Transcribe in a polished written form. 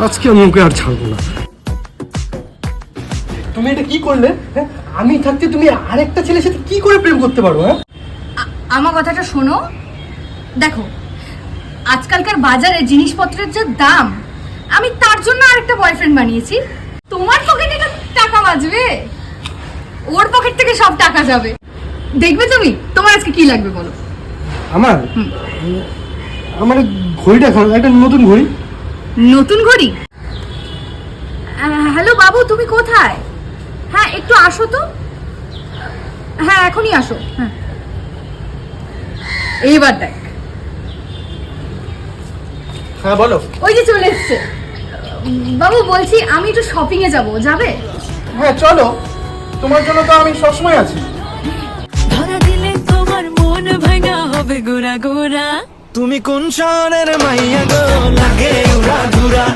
আজকে আমি ওকে আর ছাড়বো না। তুমি এটা কি করলে? হ্যাঁ, আমি থাকতে তুমি আরেকটা ছেলের সাথে কি করে প্রেম করতে পারো? হ্যাঁ, আমার কথাটা শোনো। দেখো, আজকালকার বাজারে জিনিসপত্রের যা দাম, আমি তার জন্য আরেকটা বয়ফ্রেন্ড বানিয়েছি। তোমার পকেটে টাকা বাঁচবে, ওর পকেট থেকে সব টাকা যাবে। দেখবে তুমি, তোমার আজকে কি লাগবে বলো? আমার আমার ঘড়িটা খারাপ, একটা নতুন ঘড়ি। নতুন ঘড়ি? হ্যালো বাবু, তুমি কোথায়? হ্যাঁ, একটু আসো তো। হ্যাঁ, এখনই আসো। হ্যাঁ, এইবার দেখ। হ্যাঁ বলো। ওই যে চলে এসছে। বাবু বলছি, আমি একটু শপিং এ যাবো, যাবে? হ্যাঁ চলো, তোমার জন্য তো আমি সবসময় আছি। ধরা দিলে তোমার মন ভাঙা হবে গোরা গোরা। তুমি কোন শহরের মাইয়া গো, লাগে উড়া ঘুরা।